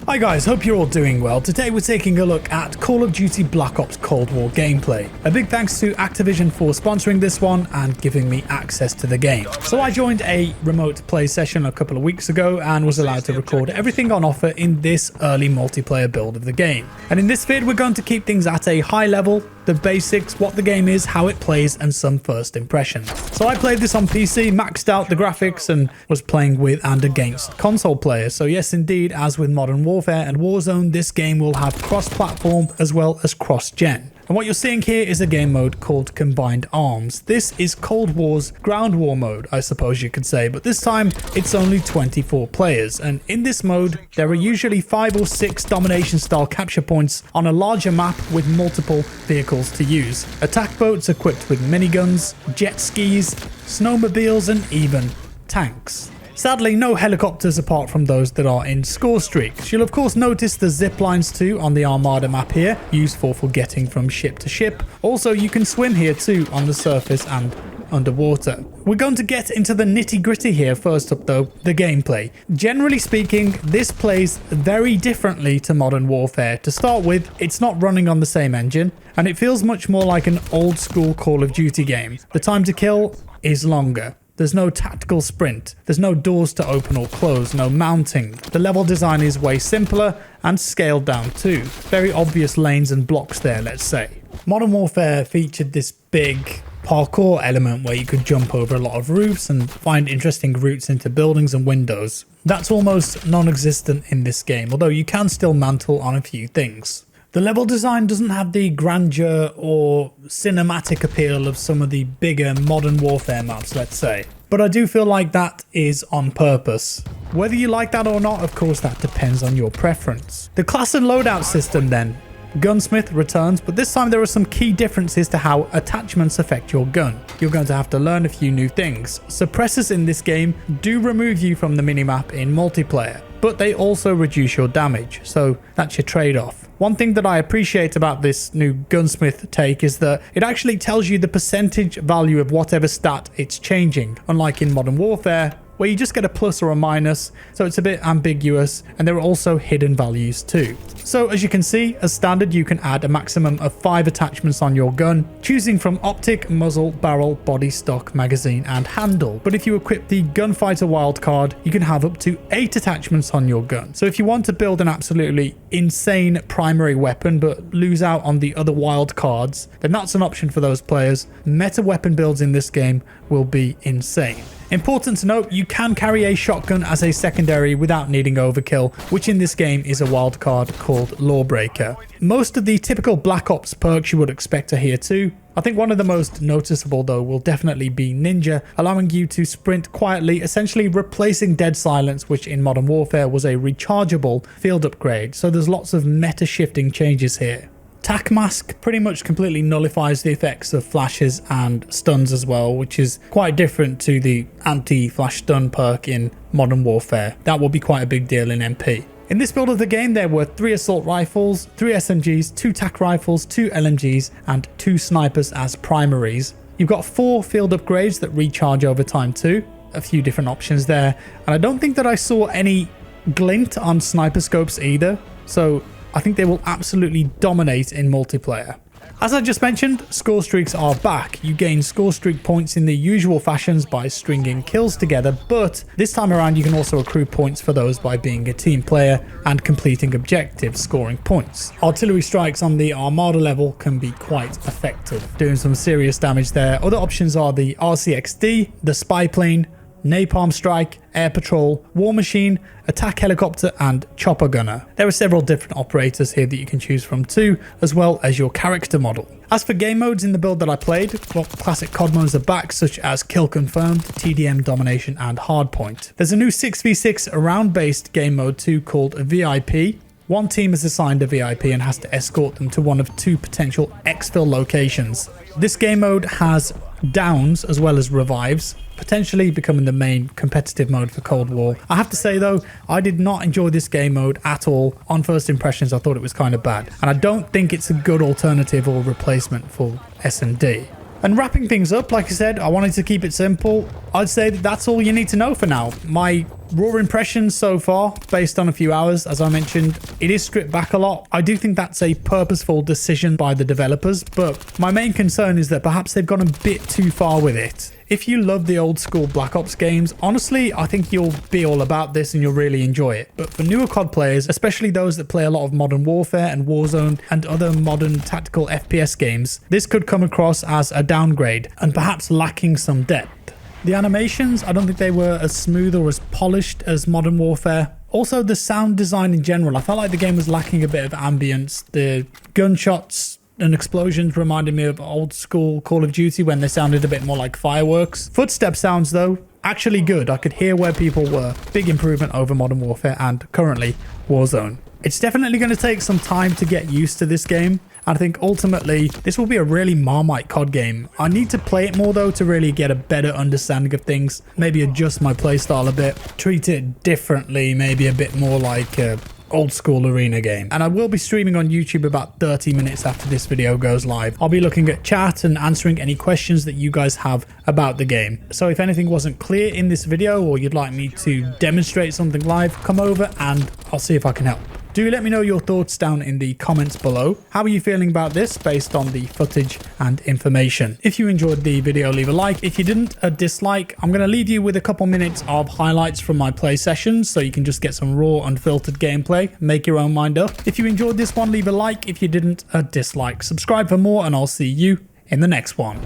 Hi guys, hope you're all doing well. Today we're taking a look at Call of Duty Black Ops Cold War gameplay. A big thanks to Activision for sponsoring this one and giving me access to the game. So I joined a remote play session a couple of weeks ago and was allowed to record everything on offer in this early multiplayer build of the game. And in this vid we're going to keep things at a high level, the basics, what the game is, how it plays, and some first impressions. So I played this on PC, maxed out the graphics, and was playing with and against console players. So yes, indeed, as with Modern Warfare and Warzone, this game will have cross-platform as well as cross-gen. And what you're seeing here is a game mode called Combined Arms. This is Cold War's ground war mode, I suppose you could say, but this time it's only 24 players. And in this mode, there are usually 5 or 6 domination style capture points on a larger map with multiple vehicles to use. Attack boats equipped with miniguns, jet skis, snowmobiles, and even tanks. Sadly, no helicopters apart from those that are in score streaks. You'll of course notice the zip lines too on the Armada map here, useful for getting from ship to ship. Also, you can swim here too on the surface and underwater. We're going to get into the nitty-gritty here. First up though, the gameplay. Generally speaking, this plays very differently to Modern Warfare. To start with, it's not running on the same engine, and it feels much more like an old school Call of Duty game. The time to kill is longer. There's no tactical sprint, there's no doors to open or close, no mounting. The level design is way simpler and scaled down too. Very obvious lanes and blocks there, let's say. Modern Warfare featured this big parkour element where you could jump over a lot of roofs and find interesting routes into buildings and windows. That's almost non-existent in this game, although you can still mantle on a few things. The level design doesn't have the grandeur or cinematic appeal of some of the bigger Modern Warfare maps, let's say. But I do feel like that is on purpose. Whether you like that or not, of course, that depends on your preference. The class and loadout system then. Gunsmith returns, but this time there are some key differences to how attachments affect your gun. You're going to have to learn a few new things. Suppressors in this game do remove you from the minimap in multiplayer, but they also reduce your damage, so that's your trade-off. One thing that I appreciate about this new Gunsmith take is that it actually tells you the percentage value of whatever stat it's changing, unlike in Modern Warfare, where you just get a plus or a minus, so it's a bit ambiguous, and there are also hidden values too. So as you can see, as standard you can add a maximum of 5 attachments on your gun, choosing from optic, muzzle, barrel, body, stock, magazine and handle. But if you equip the Gunfighter wildcard, you can have up to 8 attachments on your gun. So if you want to build an absolutely insane primary weapon but lose out on the other wildcards, then that's an option for those players. Meta weapon builds in this game will be insane. Important to note, you can carry a shotgun as a secondary without needing overkill, which in this game is a wildcard called Lawbreaker. Most of the typical Black Ops perks you would expect are here too. I think one of the most noticeable though will definitely be Ninja, allowing you to sprint quietly, essentially replacing Dead Silence, which in Modern Warfare was a rechargeable field upgrade. So there's lots of meta shifting changes here. Tac Mask pretty much completely nullifies the effects of flashes and stuns as well, which is quite different to the anti-flash stun perk in Modern Warfare. That will be quite a big deal in MP. In this build of the game, there were 3 assault rifles, 3 SMGs, 2 tac rifles, 2 LMGs, and 2 snipers as primaries. You've got 4 field upgrades that recharge over time too. A few different options there. And I don't think that I saw any glint on sniper scopes either. So I think they will absolutely dominate in multiplayer. As I just mentioned, score streaks are back. You gain score streak points in the usual fashions by stringing kills together, but this time around you can also accrue points for those by being a team player and completing objectives, scoring points. Artillery strikes on the Armada level can be quite effective, doing some serious damage there. Other options are the RCXD, the Spy Plane, Napalm Strike, Air Patrol, War Machine, Attack Helicopter and Chopper Gunner. There are several different operators here that you can choose from too, as well as your character model. As for game modes in the build that I played, well, classic COD modes are back, such as Kill Confirmed, TDM Domination and Hardpoint. There's a new 6v6 round-based game mode too called VIP. One team is assigned a VIP and has to escort them to one of 2 potential exfil locations. This game mode has downs as well as revives, potentially becoming the main competitive mode for Cold War. I have to say though, I did not enjoy this game mode at all. On first impressions, I thought it was kind of bad, and I don't think it's a good alternative or replacement for S&D. And wrapping things up, like I said, I wanted to keep it simple. I'd say that that's all you need to know for now. My Raw impressions so far, based on a few hours, as I mentioned, it is stripped back a lot. I do think that's a purposeful decision by the developers, but my main concern is that perhaps they've gone a bit too far with it. If you love the old school Black Ops games, honestly, I think you'll be all about this and you'll really enjoy it. But for newer COD players, especially those that play a lot of Modern Warfare and Warzone and other modern tactical FPS games, this could come across as a downgrade and perhaps lacking some depth. The animations, I don't think they were as smooth or as polished as Modern Warfare. Also, the sound design in general, I felt like the game was lacking a bit of ambience. The gunshots and explosions reminded me of old school Call of Duty when they sounded a bit more like fireworks. Footstep sounds though, actually good. I could hear where people were. Big improvement over Modern Warfare and currently Warzone. It's definitely going to take some time to get used to this game. I think ultimately this will be a really Marmite COD game. I need to play it more though to really get a better understanding of things. Maybe adjust my playstyle a bit. Treat it differently, maybe a bit more like a old school arena game. And I will be streaming on YouTube about 30 minutes after this video goes live. I'll be looking at chat and answering any questions that you guys have about the game. So if anything wasn't clear in this video or you'd like me to demonstrate something live, come over and I'll see if I can help. Do let me know your thoughts down in the comments below. How are you feeling about this based on the footage and information? If you enjoyed the video, leave a like. If you didn't, a dislike. I'm going to leave you with a couple minutes of highlights from my play sessions so you can just get some raw, unfiltered gameplay. Make your own mind up. If you enjoyed this one, leave a like. If you didn't, a dislike. Subscribe for more and I'll see you in the next one.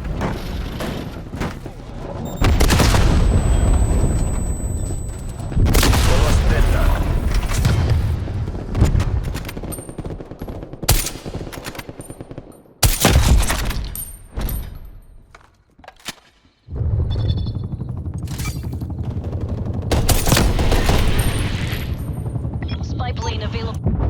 Plane available.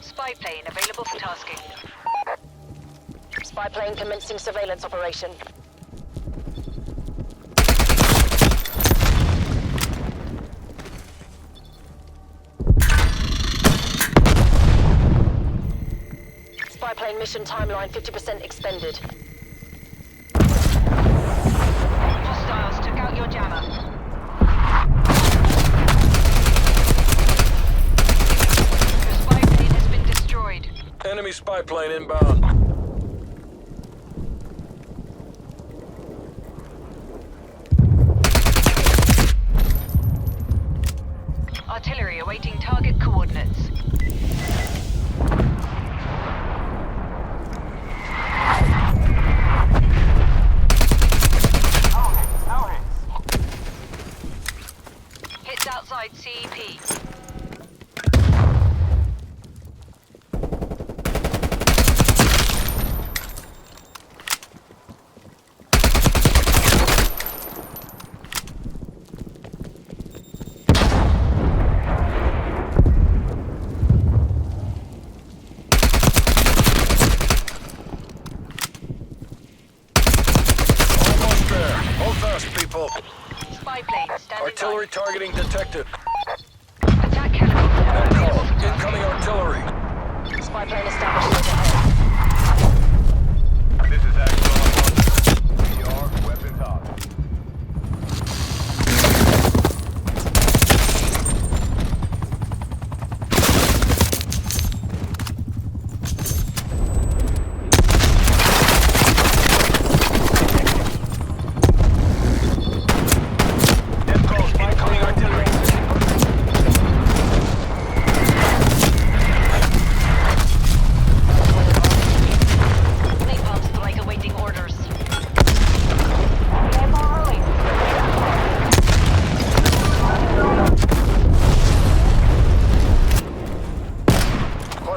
Spy plane available for tasking. Spy plane commencing surveillance operation. Spy plane mission timeline 50% expended. Hostiles took out your jammer. Enemy spy plane inbound. Artillery awaiting target coordinates. Hits outside CEP. People. Spy plane standing Artillery by. targeting detected. Attack helicopter. Call. Incoming artillery. Spy plane established ahead. This is Axel. PR, weapons up.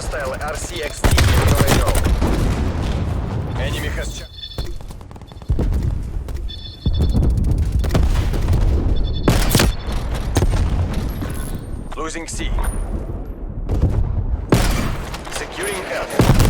Hostile RCXD in your AO. Enemy has... Losing C. Securing F.